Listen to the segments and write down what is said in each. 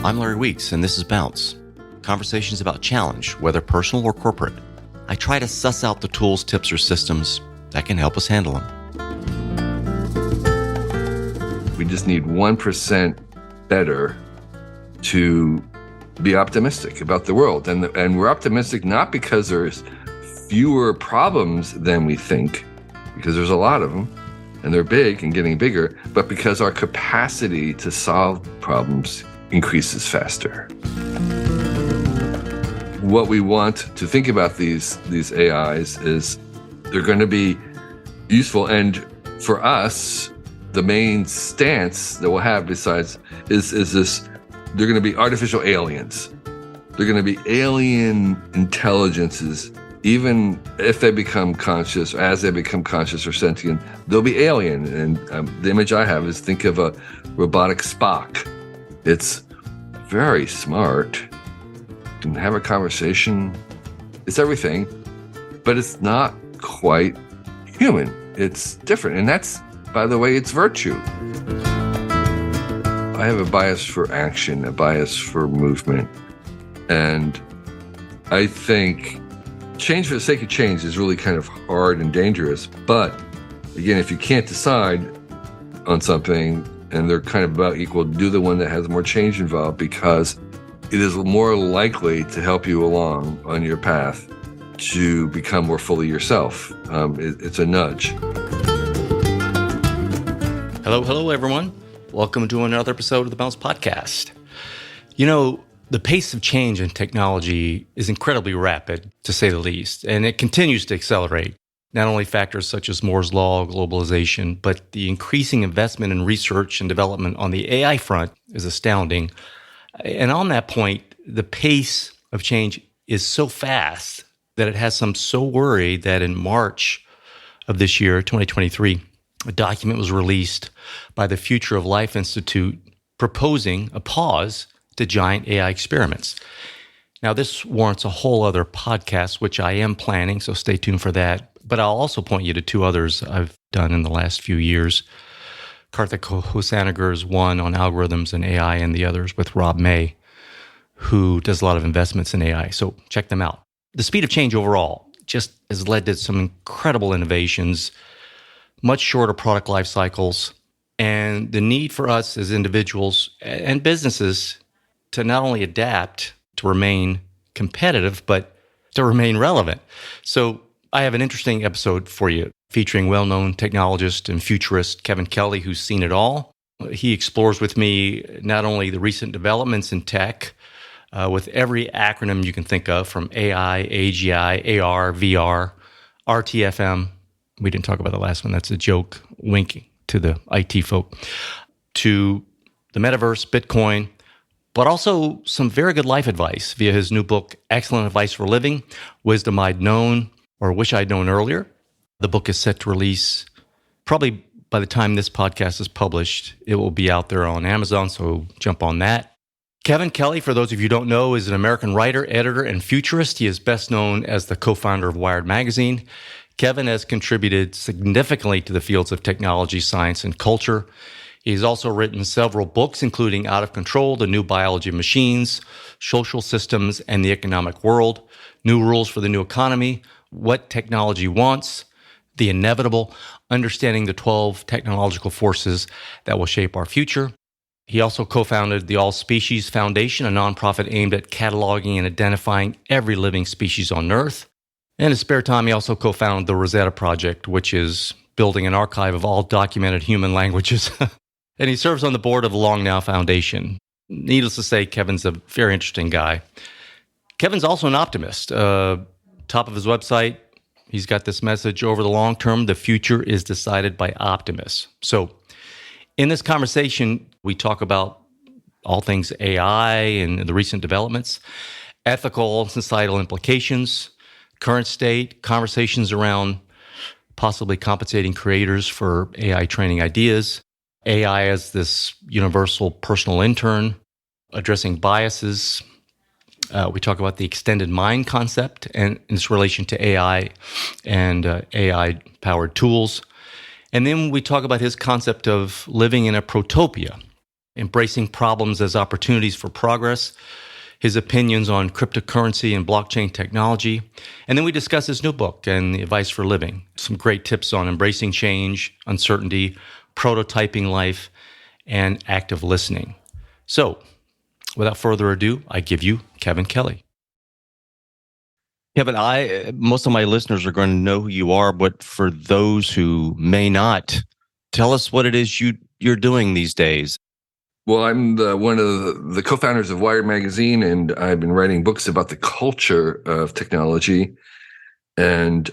I'm Larry Weeks, and this is Bounce. Conversations about challenge, whether personal or corporate. I try to suss out the tools, tips, or systems that can help us handle them. We just need 1% better to be optimistic about the world. And we're optimistic not because there's fewer problems than we think, because there's a lot of them, and they're big and getting bigger, but because our capacity to solve problems increases faster. What we want to think about these AIs is they're going to be useful. And for us, the main stance that we'll have besides is this, they're going to be artificial aliens. They're going to be alien intelligences. Even if they become conscious, or as they become conscious or sentient, they'll be alien. And the image I have is, think of a robotic Spock. It's very smart, can have a conversation. It's everything, but it's not quite human. It's different. And that's, by the way, it's virtue. I have a bias for action, a bias for movement. And I think change for the sake of change is really kind of hard and dangerous. But again, if you can't decide on something and they're kind of about equal, do the one that has more change involved, because it is more likely to help you along on your path to become more fully yourself. It's a nudge. Hello, everyone. Welcome to another episode of the Bounce Podcast. You know, the pace of change in technology is incredibly rapid, to say the least, and it continues to accelerate. Not only factors such as Moore's Law, globalization, but the increasing investment in research and development on the AI front is astounding. And on that point, the pace of change is so fast that it has some so worried that in March of this year, 2023, a document was released by the Future of Life Institute proposing a pause to giant AI experiments. Now, this warrants a whole other podcast, which I am planning, so stay tuned for that. But I'll also point you to two others I've done in the last few years. Karthik Hosanagar's one on algorithms and AI, and the others with Rob May, who does a lot of investments in AI. So check them out. The speed of change overall just has led to some incredible innovations, much shorter product life cycles, and the need for us as individuals and businesses to not only adapt to remain competitive, but to remain relevant. So I have an interesting episode for you featuring well-known technologist and futurist Kevin Kelly, who's seen it all. He explores with me not only the recent developments in tech, with every acronym you can think of, from AI, AGI, AR, VR, RTFM. We didn't talk about the last one. That's a joke, winking to the IT folk. To the metaverse, Bitcoin, but also some very good life advice via his new book, Excellent Advice for Living, Wisdom I'd Known or Wish I'd Known Earlier. The book is set to release probably by the time this podcast is published. It will be out there on Amazon, so jump on that. Kevin Kelly, for those of you who don't know, is an American writer, editor, and futurist. He is best known as the co-founder of Wired magazine. Kevin has contributed significantly to the fields of technology, science, and culture. He's also written several books, including Out of Control, The New Biology of Machines, Social Systems and the Economic World, New Rules for the New Economy, What Technology Wants, The Inevitable, Understanding the 12 Technological Forces That Will Shape Our Future. He also co-founded the All Species Foundation, a nonprofit aimed at cataloging and identifying every living species on Earth. In his spare time, he also co-founded the Rosetta Project, which is building an archive of all documented human languages. And he serves on the board of the Long Now Foundation. Needless to say, Kevin's a very interesting guy. Kevin's also an optimist. Top of his website, he's got this message: over the long term, the future is decided by optimists. So in this conversation, we talk about all things AI and the recent developments, ethical and societal implications, current state, conversations around possibly compensating creators for AI training ideas, AI as this universal personal intern, addressing biases. We talk about the extended mind concept and its relation to AI and AI-powered tools. And then we talk about his concept of living in a protopia, embracing problems as opportunities for progress, his opinions on cryptocurrency and blockchain technology. And then we discuss his new book and the advice for living. Some great tips on embracing change, uncertainty, prototyping life, and active listening. So, without further ado, I give you Kevin Kelly. Kevin, most of my listeners are going to know who you are, but for those who may not, tell us what it is you're doing these days. Well, I'm one of the co-founders of Wired Magazine, and I've been writing books about the culture of technology. And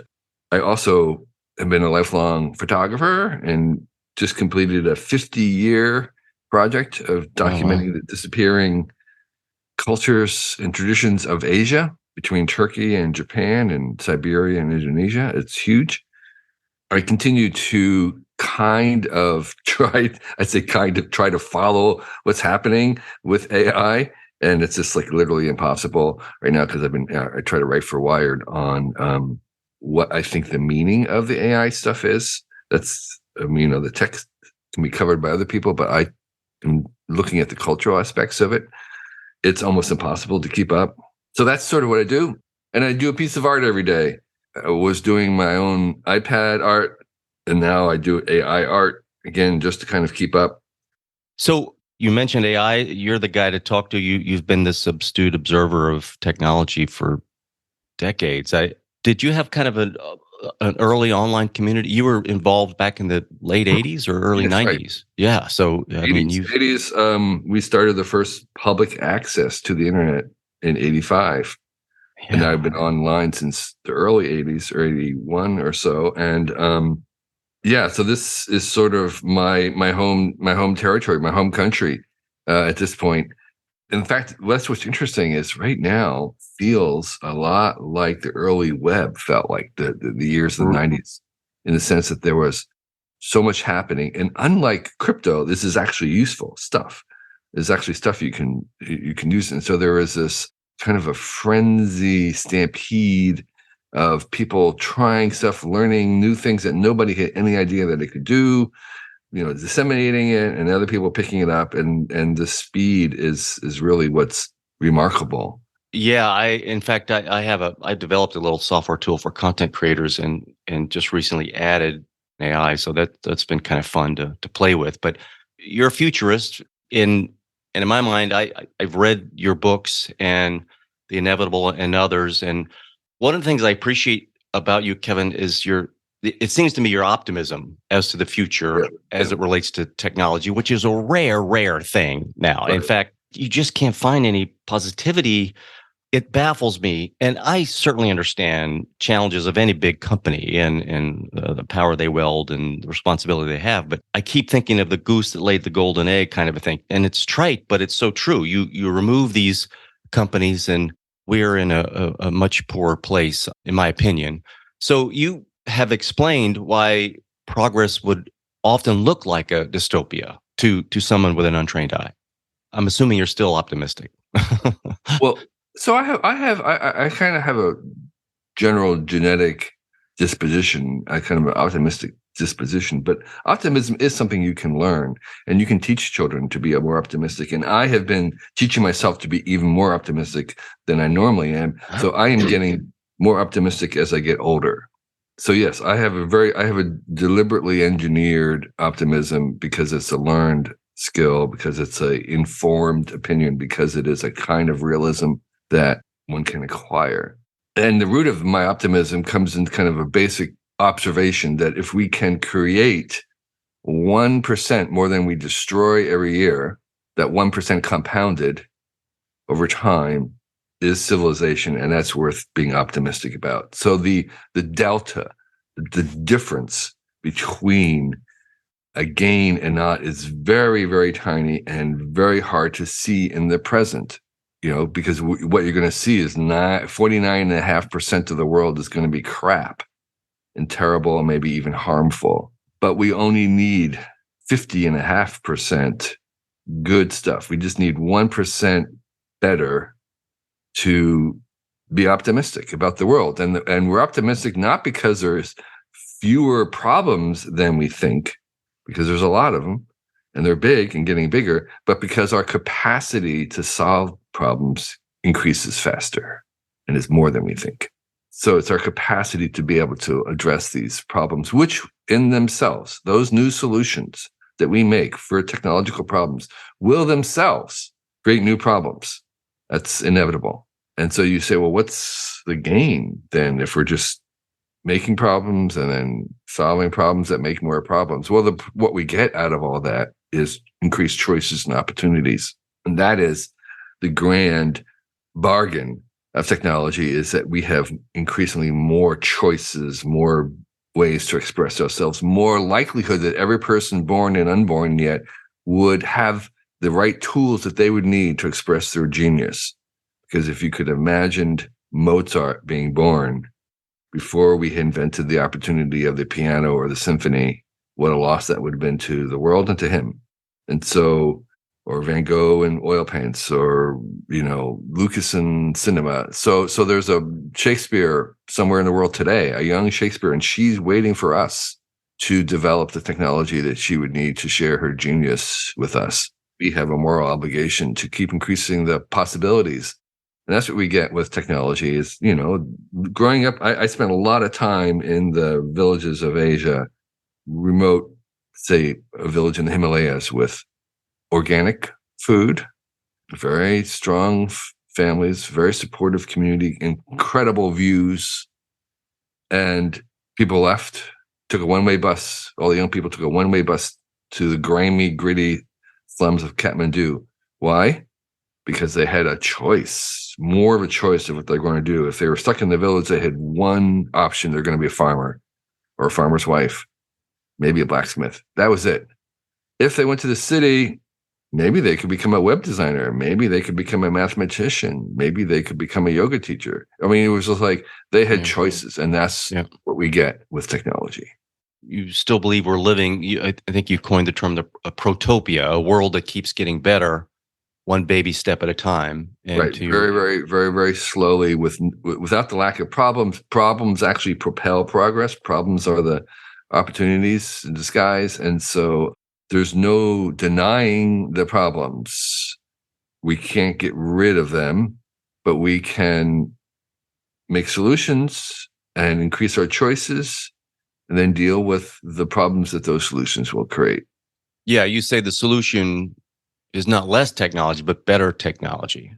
I also have been a lifelong photographer and just completed a 50-year project of documenting the disappearing cultures and traditions of Asia between Turkey and Japan and Siberia and Indonesia. It's huge. I continue to try to follow what's happening with AI. And it's just like literally impossible right now because I try to write for Wired on what I think the meaning of the AI stuff is. That's, the text can be covered by other people, but I am looking at the cultural aspects of it. It's almost impossible to keep up. So that's sort of what I do. And I do a piece of art every day. I was doing my own iPad art, and now I do AI art, again, just to kind of keep up. So you mentioned AI. You're the guy to talk to. You've been this astute observer of technology for decades. Did you have kind of an early online community? You were involved back in the late 80s or early 90s? Right. Yeah. So, 80s, we started the first public access to the internet in 85. Yeah. And I've been online since the early 80s or 81 or so. And so this is sort of my home territory, my home country at this point. In fact, what's interesting is right now feels a lot like the early web felt like the years of the 90s, in the sense that there was so much happening. And unlike crypto, this is actually useful stuff. There's actually stuff you can use. And so there is this kind of a frenzy stampede of people trying stuff, learning new things that nobody had any idea that they could do, disseminating it, and other people picking it up. And the speed is really what's remarkable. Yeah, I developed a little software tool for content creators and just recently added AI. So that's been kind of fun to play with. But you're a futurist and in my mind, I've read your books and The Inevitable and others. And one of the things I appreciate about you, Kevin, is it seems to me your optimism as to the future as it relates to technology, which is a rare thing now. Right. In fact, you just can't find any positivity. It baffles me. And I certainly understand challenges of any big company and the power they wield and the responsibility they have. But I keep thinking of the goose that laid the golden egg kind of a thing. And it's trite, but it's so true. You remove these companies and we're in a much poorer place, in my opinion. So you have explained why progress would often look like a dystopia to someone with an untrained eye. I'm assuming you're still optimistic. Well, so I kind of have a general genetic disposition, I kind of an optimistic disposition, but optimism is something you can learn, and you can teach children to be more optimistic. And I have been teaching myself to be even more optimistic than I normally am. So I am getting more optimistic as I get older. So yes, I have a deliberately engineered optimism because it's a learned skill, because it's a informed opinion, because it is a kind of realism that one can acquire. And the root of my optimism comes in kind of a basic observation that if we can create 1% more than we destroy every year, that 1% compounded over time is civilization, and that's worth being optimistic about. So the delta, the difference between a gain and not is very, very tiny and very hard to see in the present. Because what you're going to see is 49.5% of the world is going to be crap and terrible and maybe even harmful. But we only need 50.5% good stuff. We just need 1% better to be optimistic about the world. And we're optimistic not because there's fewer problems than we think, because there's a lot of them, and they're big and getting bigger, but because our capacity to solve problems increases faster and is more than we think. So it's our capacity to be able to address these problems, which in themselves, those new solutions that we make for technological problems will themselves create new problems. That's inevitable. And so you say, well, what's the gain then if we're just making problems and then solving problems that make more problems? Well, what we get out of all that is increased choices and opportunities. And that is the grand bargain of technology, is that we have increasingly more choices, more ways to express ourselves, more likelihood that every person born and unborn yet would have the right tools that they would need to express their genius. Because if you could have imagined Mozart being born before we invented the opportunity of the piano or the symphony, what a loss that would have been to the world and to him. And so, or Van Gogh and oil paints, or, Lucas and cinema. So there's a Shakespeare somewhere in the world today, a young Shakespeare, and she's waiting for us to develop the technology that she would need to share her genius with us. We have a moral obligation to keep increasing the possibilities. And that's what we get with technology is, growing up, I spent a lot of time in the villages of Asia, remote, say, a village in the Himalayas with organic food, very strong families, very supportive community, incredible views. And people left, took a one-way bus. All the young people took a one-way bus to the grimy, gritty slums of Kathmandu. Why? Because they had a choice, more of a choice of what they're going to do. If they were stuck in the village, they had one option. They're going to be a farmer or a farmer's wife, maybe a blacksmith. That was it. If they went to the city, maybe they could become a web designer. Maybe they could become a mathematician. Maybe they could become a yoga teacher. I mean, it was just like they had choices, and that's what we get with technology. You still believe we're living, I think you coined the term a protopia, a world that keeps getting better, one baby step at a time. And right. Very, very, very, very slowly without the lack of problems. Problems actually propel progress. Problems are the opportunities in disguise. And so there's no denying the problems. We can't get rid of them, but we can make solutions and increase our choices and then deal with the problems that those solutions will create. Yeah, you say the solution is not less technology, but better technology.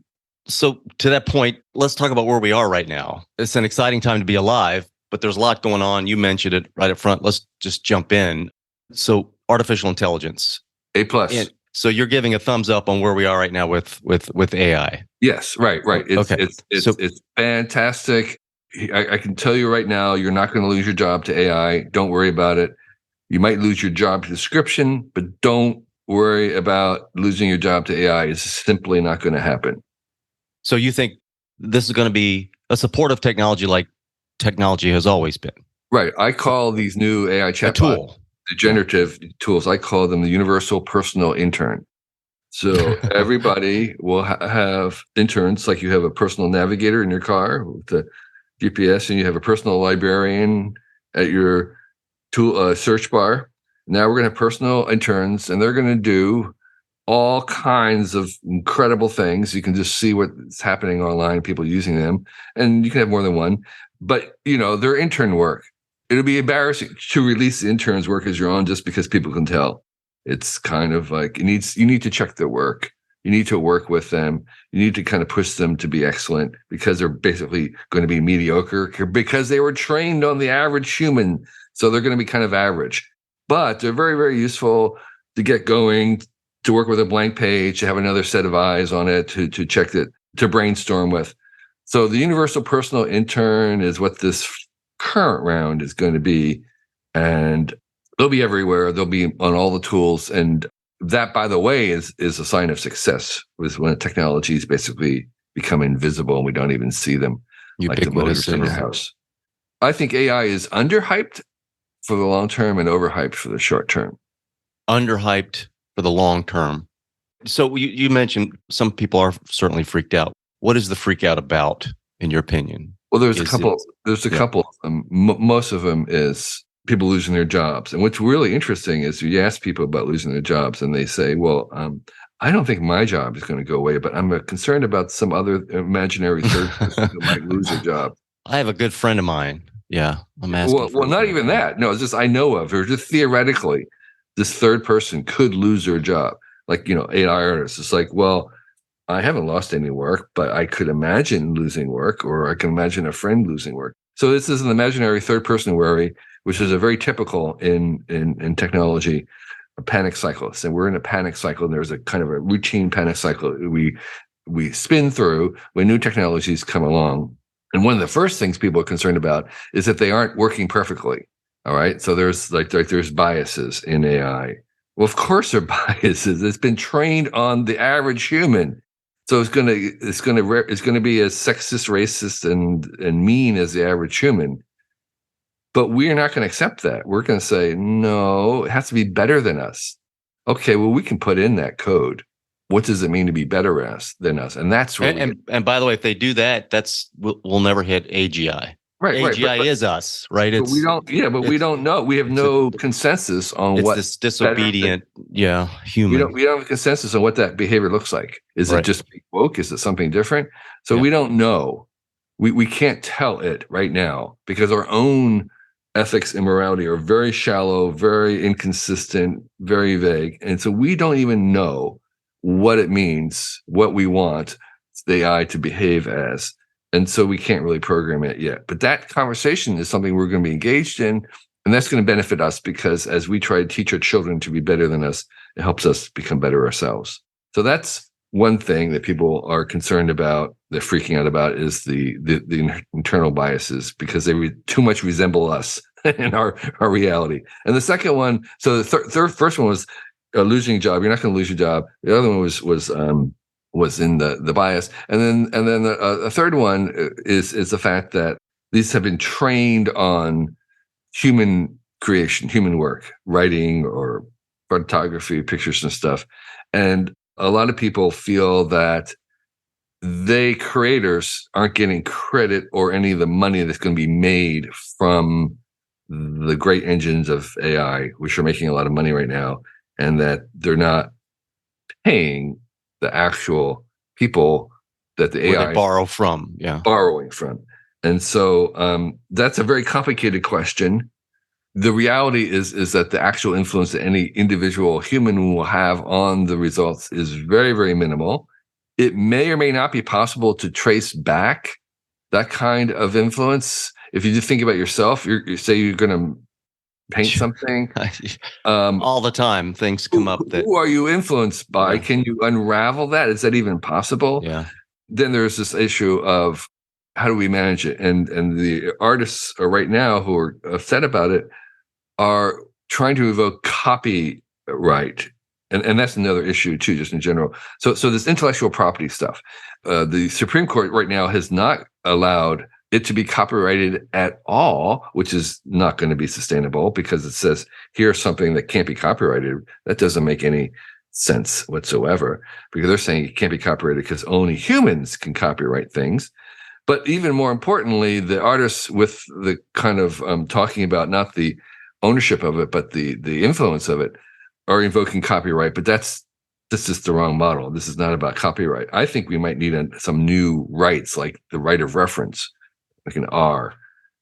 So to that point, let's talk about where we are right now. It's an exciting time to be alive, but there's a lot going on. You mentioned it right up front. Let's just jump in. So artificial intelligence. A+. So you're giving a thumbs up on where we are right now with AI. Yes, right. It's fantastic. I can tell you right now, you're not going to lose your job to AI. Don't worry about it. You might lose your job to description, but don't worry about losing your job to AI. It's simply not going to happen. So you think this is going to be a supportive technology like technology has always been? Right. I call these new AI chatbots, the generative tools, I call them the universal personal intern. So everybody will have interns, like you have a personal navigator in your car with the GPS, and you have a personal librarian at your tool search bar. Now we're going to have personal interns, and they're going to do all kinds of incredible things. You can just see what's happening online, people using them, and you can have more than one. But, their intern work, it'll be embarrassing to release the intern's work as your own just because people can tell. It's kind of like you need to check their work. You need to work with them. You need to kind of push them to be excellent because they're basically going to be mediocre because they were trained on the average human. So they're going to be kind of average. But they're very, very useful to get going, to work with a blank page, to have another set of eyes on it, to check it, to brainstorm with. So the universal personal intern is what this current round is going to be. And they'll be everywhere. They'll be on all the tools. And that, by the way, is a sign of success, was when technologies basically become invisible and we don't even see them, like the motors in your house. I think AI is underhyped for the long term and overhyped for the short term. Underhyped for the long term. So you mentioned some people are certainly freaked out. What is the freak out about, in your opinion? Well, there's a couple. There's a couple of them. Most of them is people losing their jobs. And what's really interesting is you ask people about losing their jobs, and they say, "Well, I don't think my job is going to go away, but I'm concerned about some other imaginary third person who might lose their job." I have a good friend of mine. Yeah, I'm asking Well, not even that. No, it's just I know of, or just theoretically, this third person could lose their job. Like, AI artists. It's like, well, I haven't lost any work, but I could imagine losing work, or I can imagine a friend losing work. So this is an imaginary third person worry, which is a very typical in technology, a panic cycles. And we're in a panic cycle, and there's a kind of a routine panic cycle we spin through when new technologies come along. And one of the first things people are concerned about is that they aren't working perfectly. All right. So there's there's biases in AI. Well, of course there are biases. It's been trained on the average human. So it's gonna be as sexist, racist, and mean as the average human. But we're not going to accept that. We're going to say, no, it has to be better than us. Okay, well, we can put in that code. What does it mean to be better than us? And that's where and by the way, if they do that, we'll never hit AGI. Right. AGI is us, right? But we don't. Yeah, but we don't know. We have no consensus on what this disobedient, human. We don't have a consensus on what that behavior looks like. Is it just woke? Is it something different? So we don't know. We can't tell it right now because our own ethics and morality are very shallow, very inconsistent, very vague, and so we don't even know what it means, what we want the AI to behave as. And so we can't really program it yet. But that conversation is something we're going to be engaged in. And that's going to benefit us because as we try to teach our children to be better than us, it helps us become better ourselves. So that's one thing that people are concerned about, they're freaking out about, is the internal biases because they too much resemble us in our reality. And the second one, so the first one was losing a job. You're not going to lose your job. The other one was in the bias, and then the third one is the fact that these have been trained on human creation, human work, writing or photography, pictures and stuff, and a lot of people feel that they creators aren't getting credit or any of the money that's going to be made from the great engines of AI, which are making a lot of money right now, and that they're not paying the actual people that the AI borrowing from. And so that's a very complicated question. The reality is that the actual influence that any individual human will have on the results is very, very minimal. It may or may not be possible to trace back that kind of influence. If you just think about yourself, you say you're going to paint something. All the time, things come up that. Who are you influenced by? Yeah. Can you unravel that? Is that even possible? Yeah. Then there's this issue of how do we manage it? And the artists right now who are upset about it are trying to evoke copyright. And that's another issue too, just in general. So this intellectual property stuff, the Supreme Court right now has not allowed it to be copyrighted at all, which is not going to be sustainable because it says here's something that can't be copyrighted. That doesn't make any sense whatsoever because they're saying it can't be copyrighted because only humans can copyright things. But even more importantly, the artists with the kind of talking about not the ownership of it, but the influence of it are invoking copyright. But this is the wrong model. This is not about copyright. I think we might need some new rights like the right of reference. Like an R,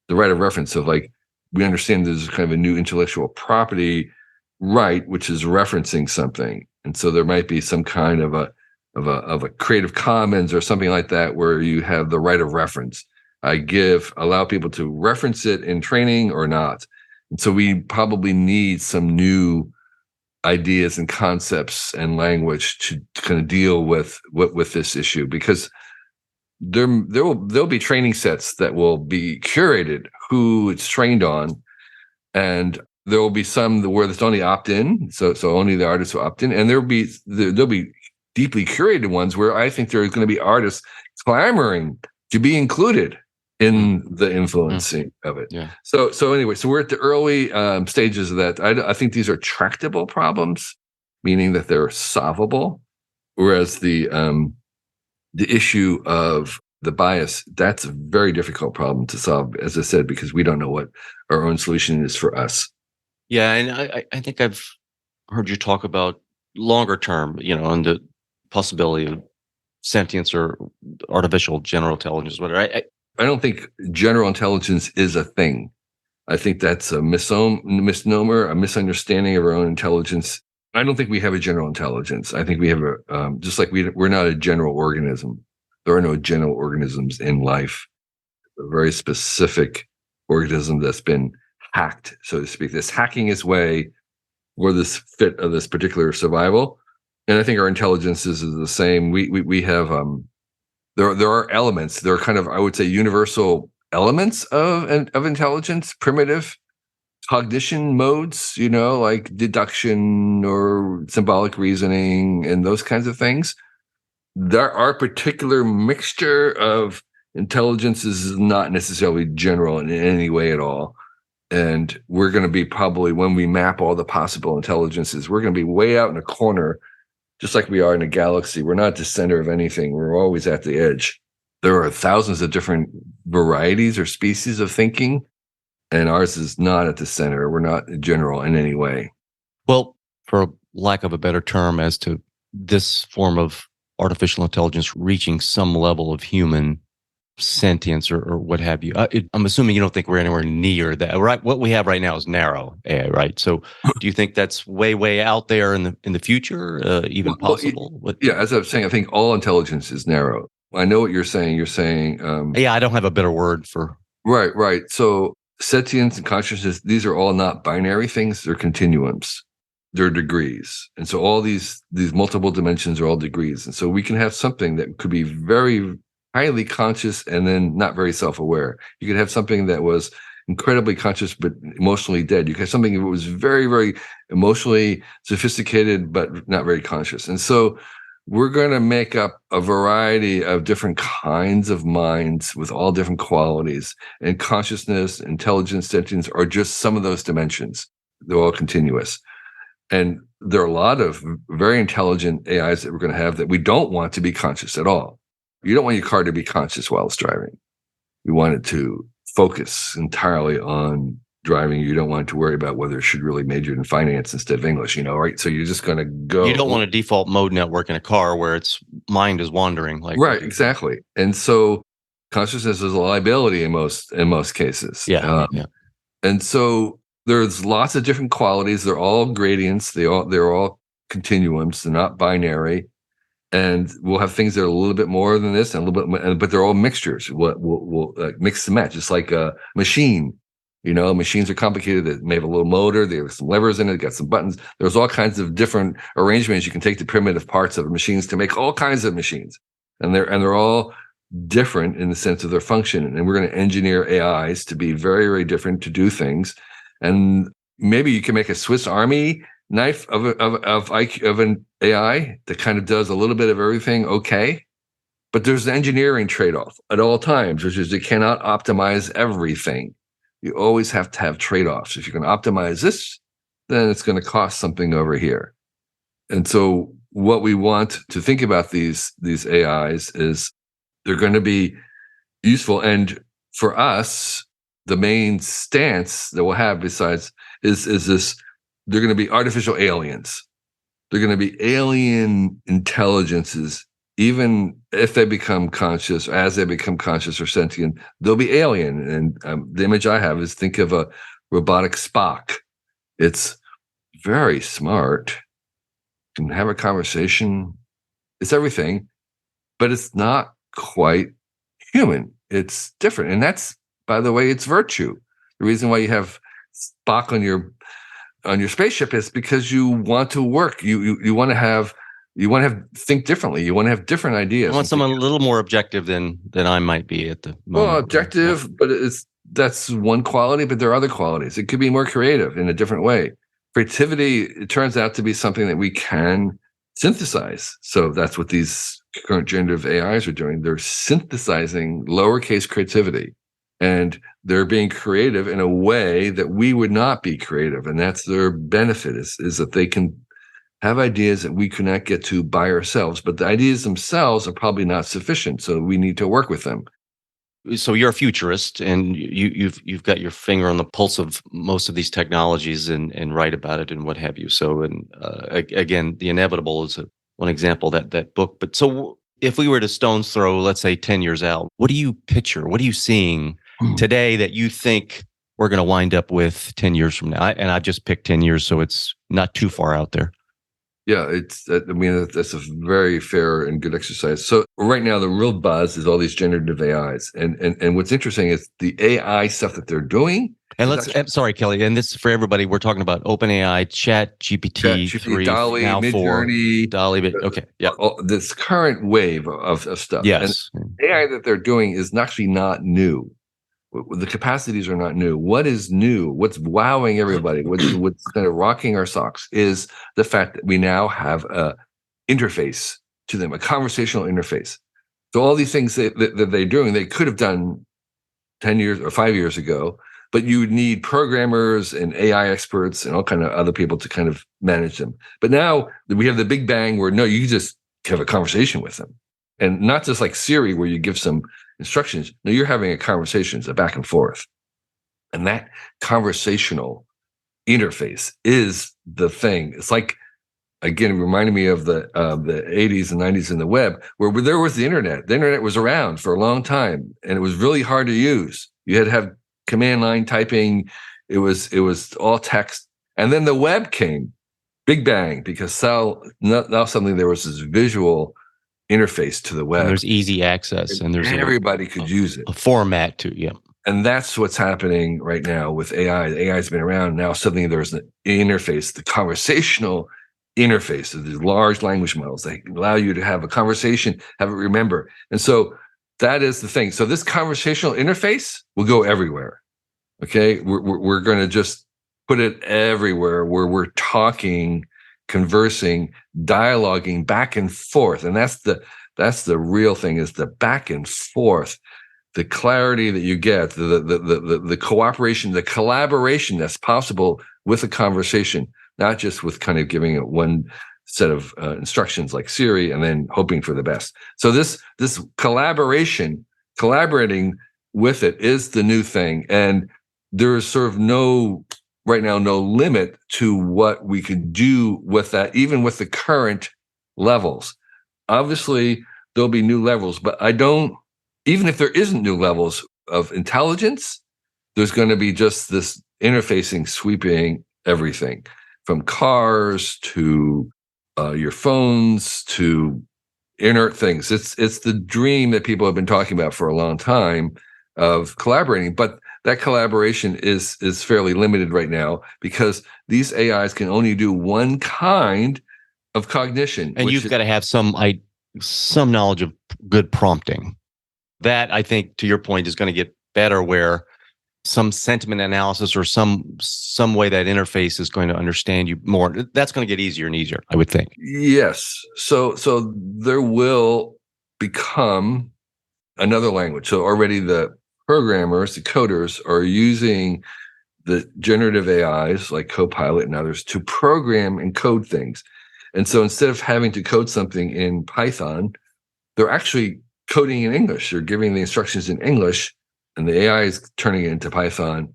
the right of reference of like, we understand there's kind of a new intellectual property right, which is referencing something. And so there might be some kind of a Creative Commons or something like that, where you have the right of reference. Allow people to reference it in training or not. And so we probably need some new ideas and concepts and language to kind of deal with this issue, because there'll be training sets that will be curated who it's trained on, and there will be some where there's only opt-in, so only the artists will opt in, and there'll be deeply curated ones where I think there's going to be artists clamoring to be included in the influencing of it. Yeah. So anyway, so we're at the early stages of that. I think these are tractable problems, meaning that they're solvable, whereas the issue of the bias, that's a very difficult problem to solve, as I said, because we don't know what our own solution is for us. Yeah, and I think I've heard you talk about longer term, and the possibility of sentience or artificial general intelligence, whatever. I don't think general intelligence is a thing. I think that's a misnomer, a misunderstanding of our own intelligence. I don't think we have a general intelligence. I think we have just like we're not a general organism. There are no general organisms in life. A very specific organism that's been hacked, so to speak. This hacking its way for this fit of this particular survival. And I think our intelligence is the same. We have there are elements. There are kind of, I would say, universal elements of intelligence, primitive cognition modes, like deduction or symbolic reasoning and those kinds of things. There are particular mixture of intelligence is not necessarily general in any way at all. And we're going to be probably, when we map all the possible intelligences, we're going to be way out in a corner, just like we are in a galaxy. We're not the center of anything. We're always at the edge. There are thousands of different varieties or species of thinking, and ours is not at the center. We're not general in any way. Well, for lack of a better term, as to this form of artificial intelligence reaching some level of human sentience or what have you, I'm assuming you don't think we're anywhere near that, right? What we have right now is narrow AI, right? So, do you think that's way out there in the future, even possible? Yeah, as I was saying, I think all intelligence is narrow. I know what you're saying. You're saying, yeah, I don't have a better word for. Right. So sentience and consciousness, these are all not binary things. They're continuums. They're degrees. And so all these multiple dimensions are all degrees. And so we can have something that could be very highly conscious and then not very self-aware. You could have something that was incredibly conscious but emotionally dead. You could have something that was very, very emotionally sophisticated but not very conscious. And so we're going to make up a variety of different kinds of minds with all different qualities. And consciousness, intelligence, sentience are just some of those dimensions. They're all continuous. And there are a lot of very intelligent AIs that we're going to have that we don't want to be conscious at all. You don't want your car to be conscious while it's driving. You want it to focus entirely on driving. You don't want to worry about whether it should really major in finance instead of English, right? So you're just going to go. You don't want a default mode network in a car where its mind is wandering. Right, exactly. And so consciousness is a liability in most cases. Yeah. And so there's lots of different qualities. They're all gradients. They're all continuums. They're not binary. And we'll have things that are a little bit more than this and a little bit, but they're all mixtures. We'll mix and match. It's like a machine. Machines are complicated. They may have a little motor. They have some levers in it. Got some buttons. There's all kinds of different arrangements. You can take the primitive parts of machines to make all kinds of machines, and they're all different in the sense of their function. And we're going to engineer AIs to be very, very different to do things. And maybe you can make a Swiss Army knife of an AI that kind of does a little bit of everything. Okay. But there's an engineering trade-off at all times, which is you cannot optimize everything. You always have to have trade-offs. If you can optimize this, then it's going to cost something over here. And so what we want to think about these AIs is they're going to be useful. And for us, the main stance that we'll have besides is this, they're going to be artificial aliens. They're going to be alien intelligences. Even if they become conscious, as they become conscious or sentient, they'll be alien. And the image I have is, think of a robotic Spock. It's very smart, can have a conversation. It's everything, but it's not quite human. It's different. And that's, by the way, it's virtue. The reason why you have Spock on your spaceship is because you want to work. You want to think differently. You want to have different ideas. I want someone a little more objective than I might be at the moment. Well, objective, but that's one quality, but there are other qualities. It could be more creative in a different way. Creativity, it turns out to be something that we can synthesize. So that's what these current generative AIs are doing. They're synthesizing lowercase creativity. And they're being creative in a way that we would not be creative. And that's their benefit, is that they can have ideas that we cannot get to by ourselves, but the ideas themselves are probably not sufficient. So we need to work with them. So you're a futurist, and you've got your finger on the pulse of most of these technologies, and write about it and what have you. So, and again, The Inevitable is one example, that book. But so if we were to stone's throw, let's say 10 years out, what do you picture? What are you seeing today that you think we're going to wind up with 10 years from now? And I've just picked 10 years, so it's not too far out there. Yeah, that's a very fair and good exercise. So right now, the real buzz is all these generative AIs, and what's interesting is the AI stuff that they're doing. And sorry, Kelly, and this is for everybody. We're talking about OpenAI, ChatGPT 3, DALL-E, now 4, Midjourney, DALL-E. Okay, yeah, this current wave of stuff. Yes, and AI that they're doing is actually not new. The capacities are not new. What is new? What's wowing everybody? What's kind of rocking our socks is the fact that we now have a interface to them, a conversational interface. So all these things that they're doing, they could have done 10 years or 5 years ago, but you would need programmers and AI experts and all kind of other people to kind of manage them. But now we have the big bang where no, you just have a conversation with them. And not just like Siri, where you give some instructions. No, you're having a conversation, it's a back and forth. And that conversational interface is the thing. It's like, again, it reminded me of the 80s and 90s in the web, where there was the internet. The internet was around for a long time, and it was really hard to use. You had to have command line typing. It was all text. And then the web came, big bang, because now suddenly there was this visual interface to the web. And there's easy access, and there's everybody could use it. A format too, yeah. And that's what's happening right now with AI. The AI's been around. Now suddenly there's an interface, the conversational interface of these large language models that allow you to have a conversation, have it remember. And so that is the thing. So this conversational interface will go everywhere. Okay, we're going to just put it everywhere where we're talking, conversing, dialoguing back and forth. And that's the real thing, is the back and forth, the clarity that you get, the cooperation, the collaboration that's possible with a conversation, not just with kind of giving it one set of instructions like Siri and then hoping for the best. So this collaborating with it is the new thing. And there is sort of right now, no limit to what we could do with that, even with the current levels. Obviously, there'll be new levels, but even if there isn't new levels of intelligence, there's going to be just this interfacing, sweeping everything from cars to your phones to inert things. It's the dream that people have been talking about for a long time of collaborating, but that collaboration is fairly limited right now because these AIs can only do one kind of cognition. And you've got to have some knowledge of good prompting. That, I think, to your point, is going to get better, where some sentiment analysis or some way that interface is going to understand you more. That's going to get easier and easier, I would think. Yes. So there will become another language. So already the programmers, the coders, are using the generative AIs like Copilot and others to program and code things. And so instead of having to code something in Python, they're actually coding in English. They're giving the instructions in English, and the AI is turning it into Python.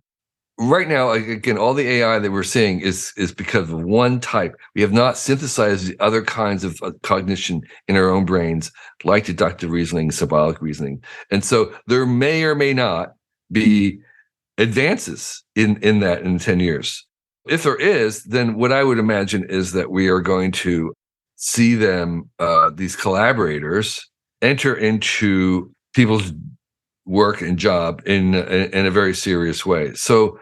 Right now, again, all the AI that we're seeing is because of one type. We have not synthesized the other kinds of cognition in our own brains, like deductive reasoning, symbolic reasoning. And so there may or may not be advances in that in 10 years. If there is, then what I would imagine is that we are going to see them, these collaborators, enter into people's work and job in a very serious way. So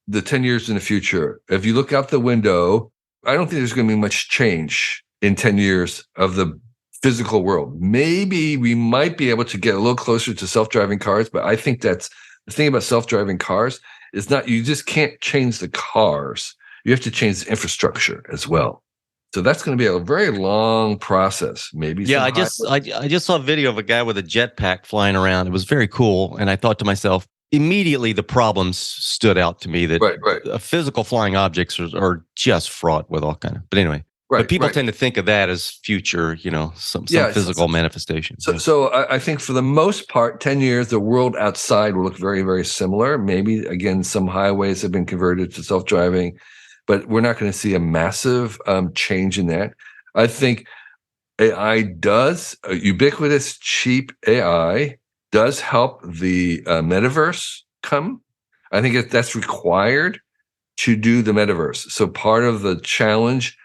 the 10 years in the future, if you look out the window, I don't think there's going to be much change in 10 years of the physical world. Maybe we might be able to get a little closer to self-driving cars, but I think that's the thing about self-driving cars is not, you just can't change the cars. You have to change the infrastructure as well. So that's going to be a very long process. Maybe. Yeah, I just saw a video of a guy with a jetpack flying around. It was very cool, and I thought to myself, immediately the problems stood out to me that right. Physical flying objects are just fraught with all kind of. But anyway, But people right. tend to think of that as future, some Yeah. physical manifestation. So I think for the most part, 10 years, the world outside will look very, very similar. Maybe, again, some highways have been converted to self-driving, but we're not going to see a massive change in that. I think AI does, ubiquitous, cheap AI does help the metaverse come. I think that's required to do the metaverse. So part of the challenge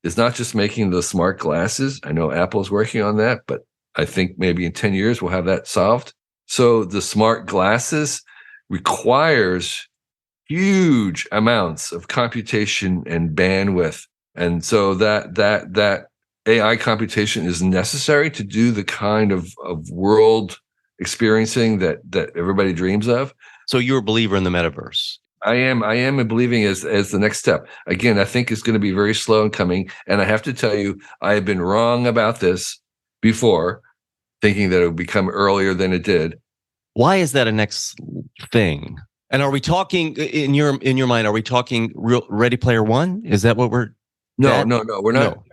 is not just making the smart glasses. I know Apple's working on that, but I think maybe in 10 years we'll have that solved. So the smart glasses requires huge amounts of computation and bandwidth. And so that AI computation is necessary to do the kind of world experiencing that everybody dreams of. So you're a believer in the metaverse. I am believing as the next step. Again, I think it's going to be very slow in coming. And I have to tell you, I have been wrong about this before, thinking that it would become earlier than it did. Why is that a next thing? And are we talking in your mind? Are we talking real Ready Player One? Is that what we're? No, we're not. No.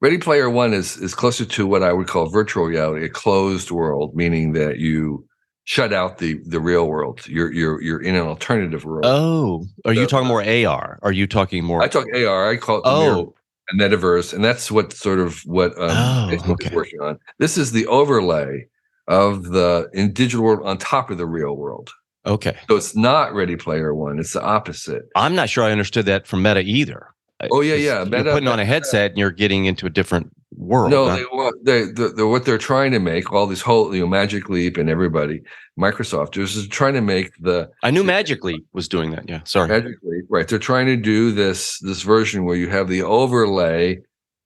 Ready Player One is closer to what I would call virtual reality, a closed world, meaning that you shut out the real world. You're in an alternative world. Oh, are you talking more AR? Are you talking more? I talk AR. I call it the metaverse, and that's what Facebook is working on. This is the overlay of the in digital world on top of the real world. Okay, so it's not Ready Player One; it's the opposite. I'm not sure I understood that from Meta either. Oh yeah. You're putting on a headset and you're getting into a different world. No, what they're trying to make, all these whole Magic Leap and everybody, Microsoft is trying to make I knew Magic Leap was doing that. Yeah, sorry. Magic Leap, right? They're trying to do this version where you have the overlay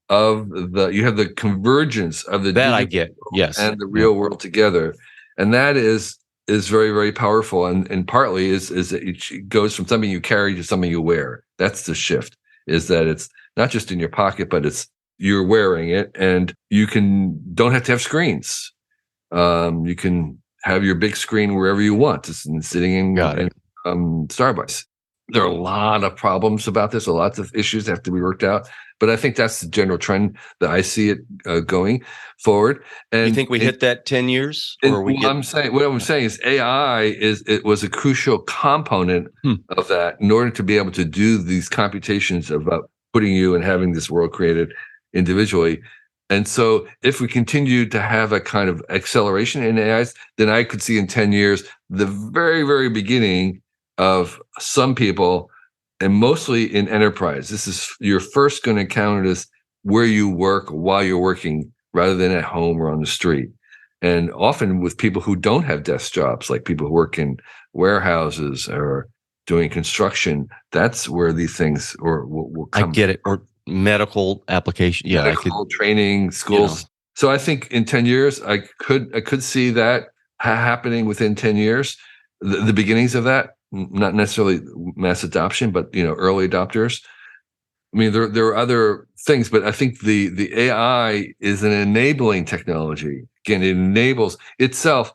of you have the convergence of the that I get, yes, and the real world together, and that is very, very powerful, and partly is that it goes from something you carry to something you wear. That's the shift. Is that it's not just in your pocket, but you're wearing it, and you don't have to have screens. You can have your big screen wherever you want, just sitting in Starbucks. There are a lot of problems about this, lots of issues that have to be worked out. But I think that's the general trend that I see it going forward. And you think we hit that 10 years? Or what I'm saying is AI was a crucial component of that in order to be able to do these computations about putting you and having this world created individually. And so if we continue to have a kind of acceleration in AIs, then I could see in 10 years the very, very beginning of some people, and mostly in enterprise. You're first going to encounter this where you work while you're working rather than at home or on the street. And often with people who don't have desk jobs, like people who work in warehouses or doing construction, that's where these things will come. I get it. Or medical application. Yeah. Medical training, schools. So I think in 10 years, I could see that happening within 10 years, the beginnings of that. Not necessarily mass adoption, but early adopters. I mean, there are other things, but I think the AI is an enabling technology. Again, it enables itself,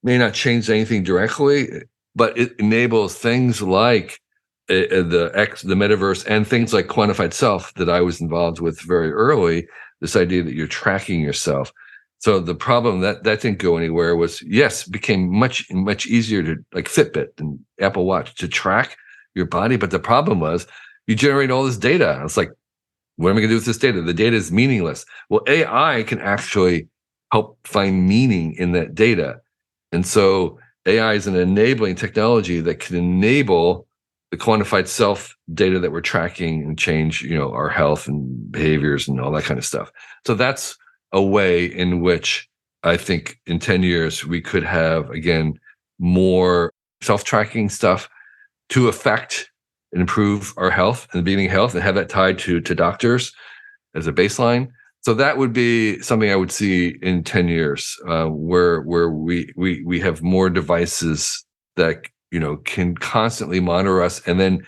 may not change anything directly, but it enables things like the metaverse and things like quantified self that I was involved with very early. This idea that you're tracking yourself. So the problem that didn't go anywhere was, yes, it became much, much easier to, like Fitbit and Apple Watch, to track your body. But the problem was you generate all this data. It's like, what am I going to do with this data? The data is meaningless. Well, AI can actually help find meaning in that data. And so AI is an enabling technology that can enable the quantified self data that we're tracking and change, our health and behaviors and all that kind of stuff. So that's a way in which I think in 10 years we could have, again, more self-tracking stuff to affect and improve our health and beginning health, and have that tied to doctors as a baseline. So that would be something I would see in 10 years, where we have more devices that can constantly monitor us, and then,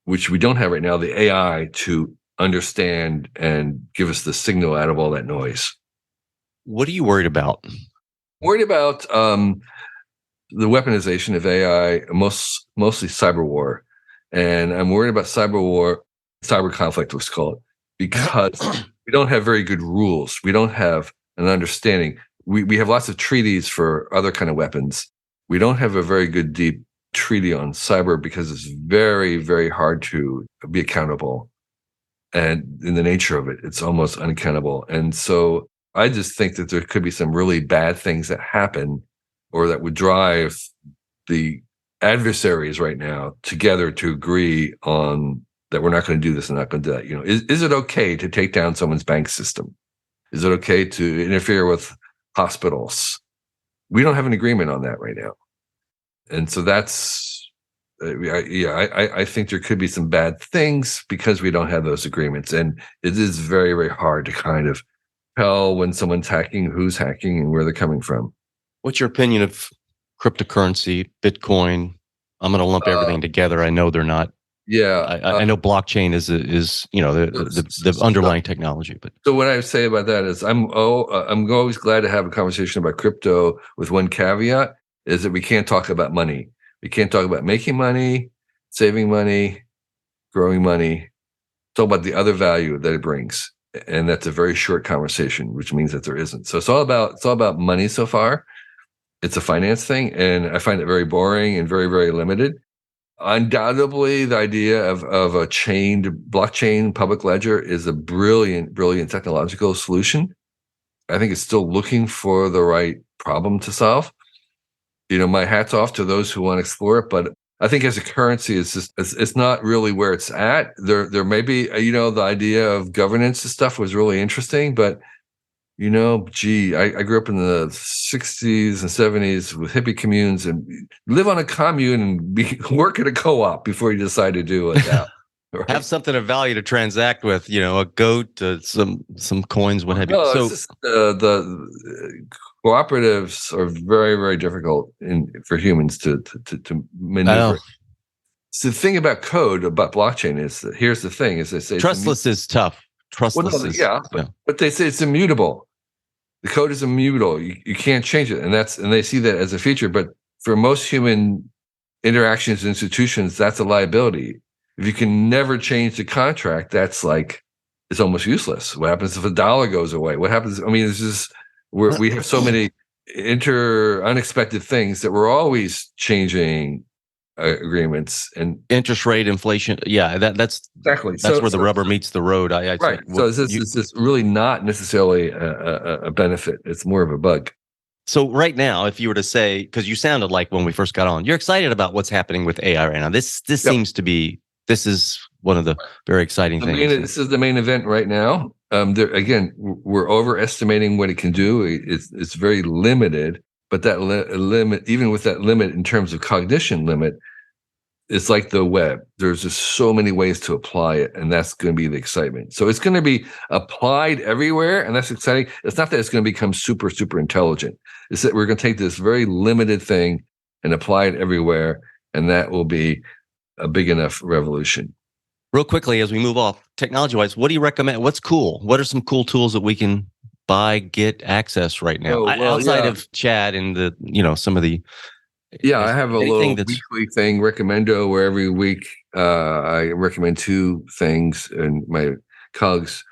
which we don't have right now, the AI to understand and give us the signal out of all that noise. What are you worried about? Worried about the weaponization of AI, mostly cyber war. And I'm worried about cyber conflict, let's call it, because we don't have very good rules. We don't have an understanding. We have lots of treaties for other kind of weapons. We don't have a very good deep treaty on cyber because it's very, very hard to be accountable. And in the nature of it, it's almost unaccountable. And so I just think that there could be some really bad things that happen or that would drive the adversaries right now together to agree on that we're not going to do this and not going to do that. You know, is it okay to take down someone's bank system? Is it okay to interfere with hospitals? We don't have an agreement on that right now. And so that's, I think there could be some bad things because we don't have those agreements. And it is very, very hard to kind of tell when someone's hacking, who's hacking, and where they're coming from. What's your opinion of cryptocurrency, Bitcoin? I'm going to lump everything together. I know they're not. Yeah, I know blockchain is the underlying technology. But so what I say about that is I'm always glad to have a conversation about crypto with one caveat is that we can't talk about money. We can't talk about making money, saving money, growing money. Talk about the other value that it brings, and that's a very short conversation, which means that there isn't. So it's all about money so far. It's a finance thing, and I find it very boring and very, very limited. Undoubtedly, the idea of a chained blockchain public ledger is a brilliant, brilliant technological solution. I think it's still looking for the right problem to solve. You know, my hat's off to those who want to explore it, but I think as a currency, it's not really where it's at. There may be, you know, the idea of governance and stuff was really interesting, but you know, I grew up in the 60s and 70s with hippie communes and live on a commune and work at a co-op before you decide to do it now. Right? Have something of value to transact with, you know, a goat, some coins, what have you. No, So it's just, the cooperatives are very, very difficult for humans to maneuver. So the thing about code, about blockchain is that here's the thing: is they say trustless is tough. Trustless is but they say it's immutable. The code is immutable. You can't change it, and they see that as a feature. But for most human interactions and institutions, that's a liability. If you can never change the contract, that's like it's almost useless. What happens if a dollar goes away? What happens? I mean, it's just we have so many unexpected things that we're always changing agreements and interest rate, inflation. Yeah, that's exactly that's where the rubber meets the road. Right. So it's really not necessarily a benefit. It's more of a bug. So right now, if you were to say, because you sounded like when we first got on, you're excited about what's happening with AI right now. This seems to be, this is one of the very exciting things. This is the main event right now. Again, we're overestimating what it can do. It's very limited, but that limit, even with that limit in terms of cognition limit, it's like the web. There's just so many ways to apply it, and that's going to be the excitement. So it's going to be applied everywhere, and that's exciting. It's not that it's going to become super, super intelligent. It's that we're going to take this very limited thing and apply it everywhere, and that will be a big enough revolution. Real quickly, as we move off, technology-wise, what do you recommend? What's cool? What are some cool tools that we can buy, get access right now? Outside of Chad and some of the... Yeah, I have a little weekly thing, Recommendo, where every week I recommend two things, and my colleagues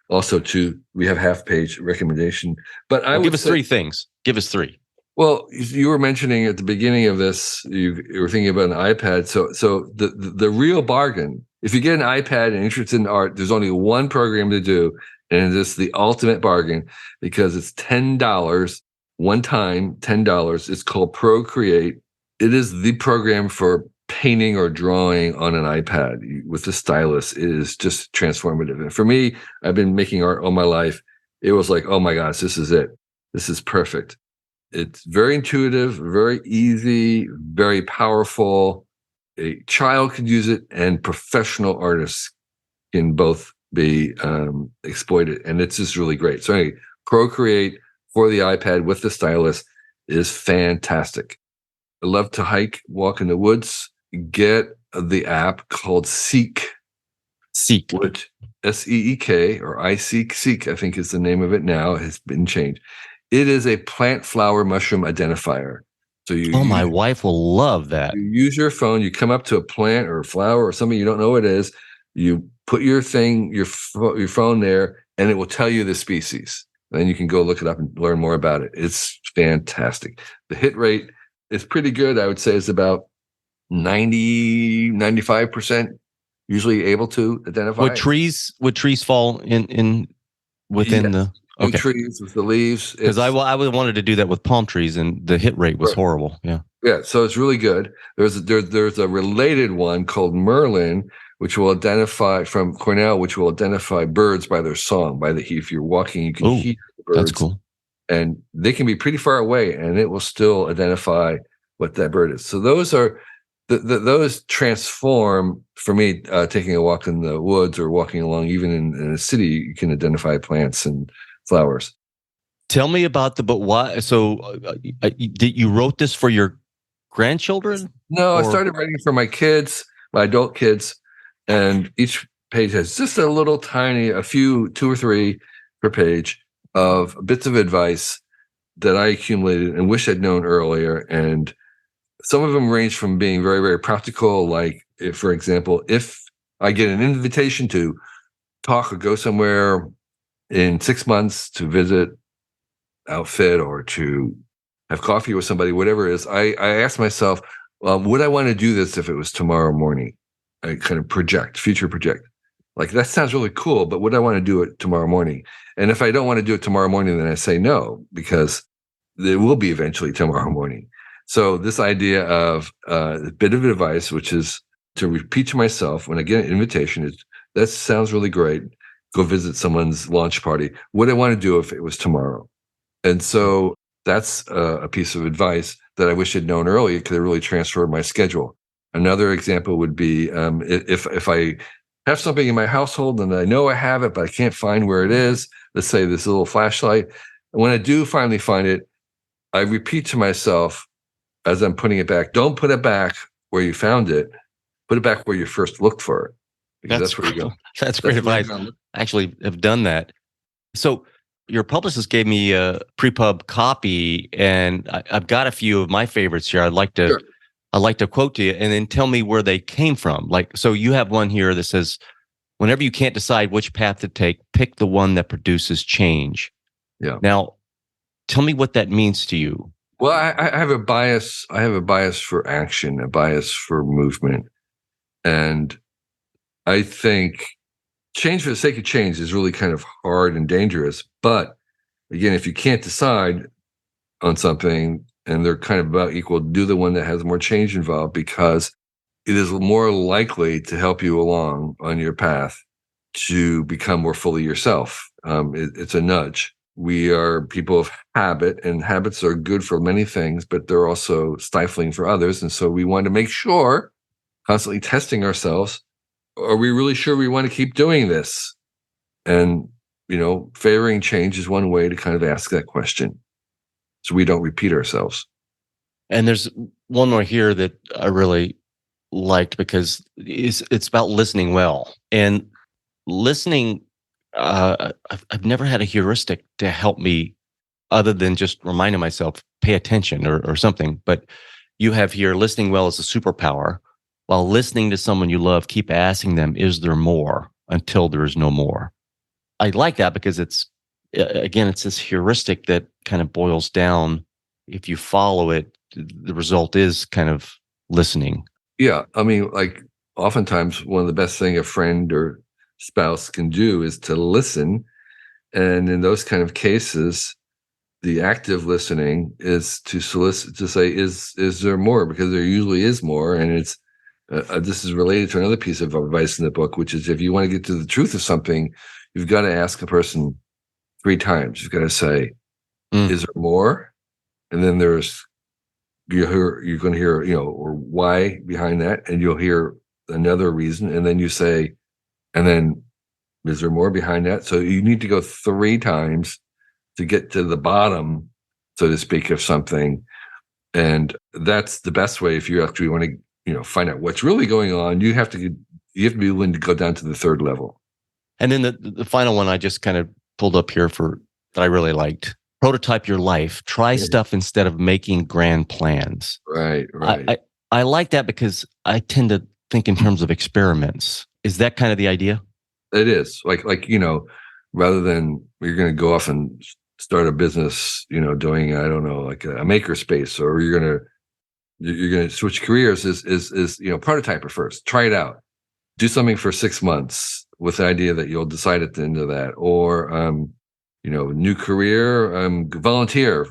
also two. We have half-page recommendation. But I would give us three things. Give us three. Well, you were mentioning at the beginning of this, you were thinking about an iPad. So the real bargain, if you get an iPad and interested in art, there's only one program to do, and it's the ultimate bargain because it's $10. One time, $10. It's called Procreate. It is the program for painting or drawing on an iPad with the stylus. It is just transformative. And for me, I've been making art all my life. It was like, oh my gosh, this is it. This is perfect. It's very intuitive, very easy, very powerful. A child could use it, and professional artists can both be exploited. And it's just really great. So anyway, Procreate for the iPad with the stylus is fantastic. I love to hike, walk in the woods. Get the app called Seek. Seek. Which SEEK or iSeek, I think is the name of it now. It has been changed. It is a plant, flower, mushroom identifier. So my wife will love that. You use your phone. You come up to a plant or a flower or something you don't know what it is. You put your phone there, and it will tell you the species. Then you can go look it up and learn more about it. It's fantastic. The hit rate is pretty good. I would say it's about 95% usually able to identify. Would trees fall in within the okay trees with the leaves? Because I wanted to do that with palm trees, and the hit rate was horrible. Yeah. So it's really good. There's a related one called Merlin, which will identify from Cornell, which will identify birds by their song. If you're walking, you can hear the birds. That's cool. And they can be pretty far away, and it will still identify what that bird is. So those are those transform for me. Taking a walk in the woods or walking along, even in a city, you can identify plants and flowers. Tell me about the book. Why? So, you wrote this for your grandchildren? No, I started writing for my kids, my adult kids, and each page has just a little tiny, two or three per page of bits of advice that I accumulated and wish I'd known earlier. And some of them range from being very, very practical, like, for example, if I get an invitation to talk or go somewhere in 6 months to visit outfit or to have coffee with somebody, whatever it is, I ask myself, would I want to do this if it was tomorrow morning? I kind of future project. Like, that sounds really cool, but would I want to do it tomorrow morning? And if I don't want to do it tomorrow morning, then I say no, because it will be eventually tomorrow morning. So this idea of a bit of advice, which is to repeat to myself when I get an invitation, is that sounds really great. Go visit someone's launch party. What I want to do if it was tomorrow? And so that's a piece of advice that I wish I'd known earlier, because it really transformed my schedule. Another example would be if I have something in my household and I know I have it, but I can't find where it is. Let's say this little flashlight. When I do finally find it, I repeat to myself as I'm putting it back, don't put it back where you found it. Put it back where you first looked for it. Because that's where you go. That's great advice. I actually have done that. So your publicist gave me a pre-pub copy, and I've got a few of my favorites here. I'd like to quote to you, and then tell me where they came from. Like, so you have one here that says, whenever you can't decide which path to take, pick the one that produces change. Yeah. Now, tell me what that means to you. Well, I have a bias. I have a bias for action, a bias for movement. And I think change for the sake of change is really kind of hard and dangerous. But again, if you can't decide on something and they're kind of about equal, do the one that has more change involved, because it is more likely to help you along on your path to become more fully yourself. It's a nudge. We are people of habit, and habits are good for many things, but they're also stifling for others. And so we want to make sure, constantly testing ourselves, are we really sure we want to keep doing this? And, favoring change is one way to kind of ask that question, so we don't repeat ourselves. And there's one more here that I really liked, because it's about listening well. And listening, I've never had a heuristic to help me other than just reminding myself, pay attention or something. But you have here, listening well is a superpower. While listening to someone you love, keep asking them, is there more, until there is no more. I like that because it's this heuristic that kind of boils down. If you follow it, the result is kind of listening. Yeah. I mean, like, oftentimes one of the best thing a friend or spouse can do is to listen. And in those kind of cases, the active listening is to solicit, to say, is there more? Because there usually is more. And it's, this is related to another piece of advice in the book, which is, if you want to get to the truth of something, you've got to ask a person 3 times. You've got to say, is there more? And then you're going to hear, or why behind that, and you'll hear another reason, and then you say, and then is there more behind that? So you need to go 3 times to get to the bottom, so to speak, of something. And that's the best way. If you actually want to, find out what's really going on, you have to be willing to go down to the 3rd level. And then the final one I just kind of pulled up here that I really liked. Prototype your life. Try stuff instead of making grand plans. Right. I like that because I tend to think in terms of experiments. Is that kind of the idea? It is like, rather than you're going to go off and start a business, doing, I don't know, like a maker space, or you're going to switch careers, is prototype it first, try it out, do something for 6 months with the idea that you'll decide at the end of that, or new career, volunteer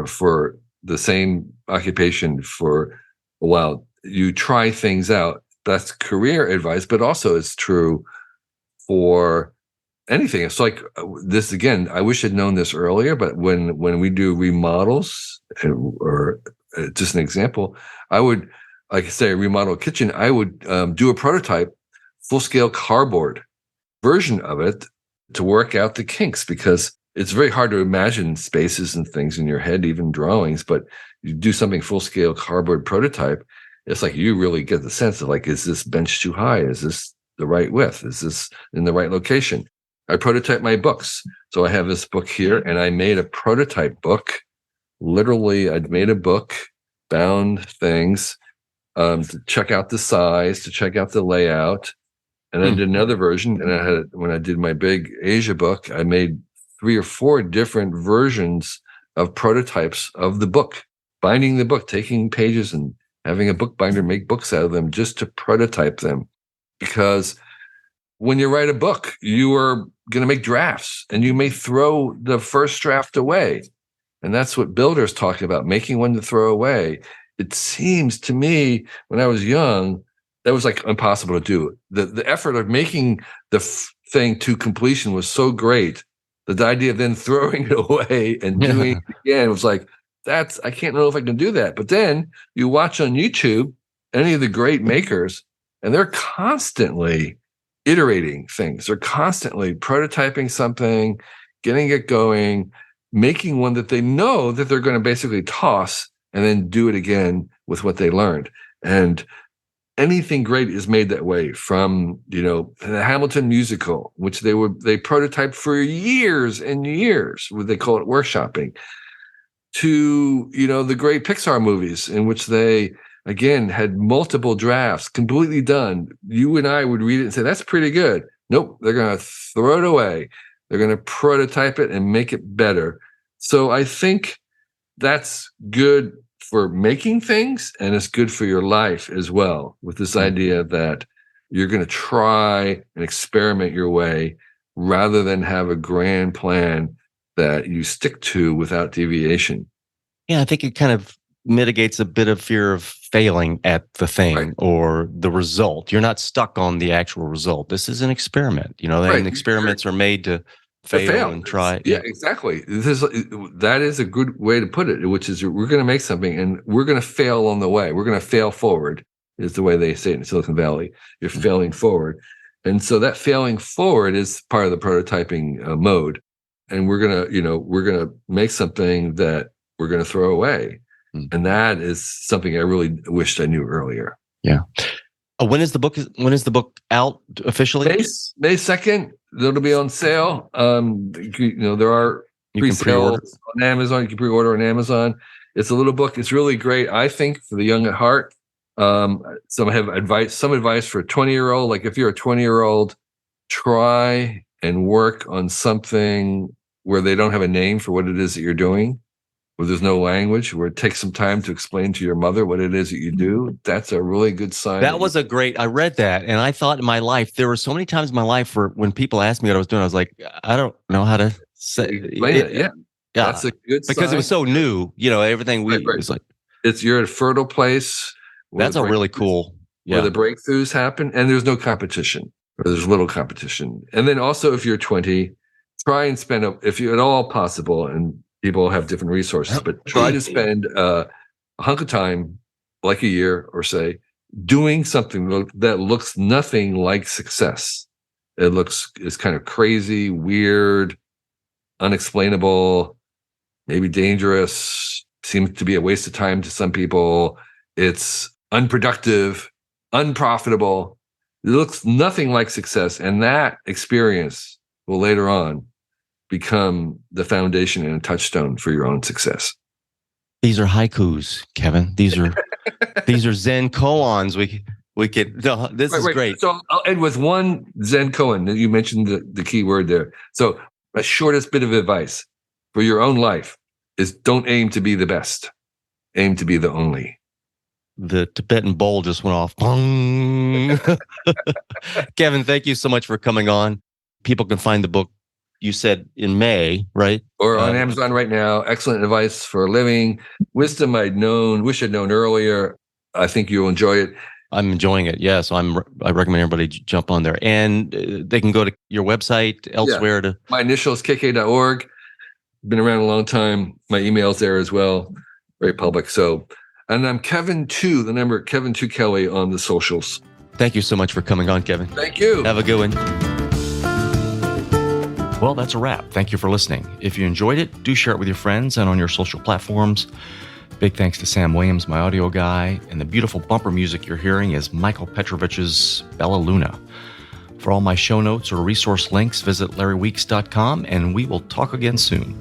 for the same occupation for a while. You try things out. That's career advice, but also it's true for anything. It's like this again. I wish I'd known this earlier, but when we do remodels, or just an example, I would, like I say, remodel a kitchen. I would do a prototype, full-scale cardboard version of it to work out the kinks, because it's very hard to imagine spaces and things in your head, even drawings. But you do something full-scale cardboard prototype, it's like you really get the sense of like, is this bench too high? Is this the right width? Is this in the right location? I prototype my books. So I have this book here, and I made a prototype book. Literally, I'd made a book, bound things, to check out the size, to check out the layout. And I did another version. And when I did my big Asia book, I made 3 or 4 different versions of prototypes of the book, binding the book, taking pages and having a bookbinder make books out of them just to prototype them. Because when you write a book, you are going to make drafts, and you may throw the first draft away. And that's what builders talk about, making one to throw away. It seems to me, when I was young, that was like impossible to do. The effort of making the thing to completion was so great that the idea of then throwing it away and doing it again was like, I can't know if I can do that. But then you watch on YouTube any of the great makers, and they're constantly iterating things. They're constantly prototyping something, getting it going, making one that they know that they're going to basically toss and then do it again with what they learned. And anything great is made that way, from, the Hamilton musical, which they prototyped for years and years, what they call it workshopping, to, the great Pixar movies, in which they, again, had multiple drafts completely done. You and I would read it and say, that's pretty good. Nope, they're going to throw it away. They're going to prototype it and make it better. So I think that's good for making things, and it's good for your life as well, with this idea that you're going to try and experiment your way rather than have a grand plan that you stick to without deviation. Yeah, I think it kind of mitigates a bit of fear of failing at the thing, Right, or the result. You're not stuck on the actual result. This is an experiment, right. and experiments are made to fail and try. Yeah, exactly. That is a good way to put it, which is we're going to make something and we're going to fail on the way. We're going to fail forward, is the way they say it in Silicon Valley. You're failing forward. And so that failing forward is part of the prototyping mode. And we're going to make something that we're going to throw away. And that is something I really wished I knew earlier. Yeah. When is the book out officially? May 2nd. It'll be on sale. There are pre-sales on Amazon. You can pre-order on Amazon. It's a little book. It's really great, I think, for the young at heart. Some have advice. Some advice for a 20-year-old. Like, if you're a 20-year-old, try and work on something where they don't have a name for what it is that you're doing, where there's no language, where it takes some time to explain to your mother what it is that you do. That's a really good sign. That was I read that, and I thought in my life, there were so many times in my life where when people asked me what I was doing, I was like, I don't know how to say it. Yeah. That's a good sign. Because it was so new, everything was like, you're at a fertile place. That's a really cool, where the breakthroughs happen, and there's no competition, or there's little competition. And then also, if you're 20, try and spend, if you at all possible, and people have different resources, but try to spend a hunk of time, like a year or say, doing something that looks nothing like success. It's kind of crazy, weird, unexplainable, maybe dangerous, seems to be a waste of time to some people. It's unproductive, unprofitable. It looks nothing like success. And that experience will later on become the foundation and a touchstone for your own success. These are haikus, Kevin. These are Zen koans. We could. No, this is great. So I'll end with one Zen koan. You mentioned the key word there. So my shortest bit of advice for your own life is don't aim to be the best. Aim to be the only. The Tibetan bowl just went off. Kevin, thank you so much for coming on. People can find the book, you said, in May, right? Or on Amazon right now. Excellent advice for a living. Wisdom wish I'd known earlier. I think you'll enjoy it. I'm enjoying it. Yeah. So I recommend everybody jump on there. And they can go to your website elsewhere to. My initials, kk.org. Been around a long time. My email's there as well. Very public. So, and I'm Kevin2, the number Kevin2 Kelly on the socials. Thank you so much for coming on, Kevin. Thank you. Have a good one. Well, that's a wrap. Thank you for listening. If you enjoyed it, do share it with your friends and on your social platforms. Big thanks to Sam Williams, my audio guy, and the beautiful bumper music you're hearing is Michael Petrovich's Bella Luna. For all my show notes or resource links, visit larryweeks.com, and we will talk again soon.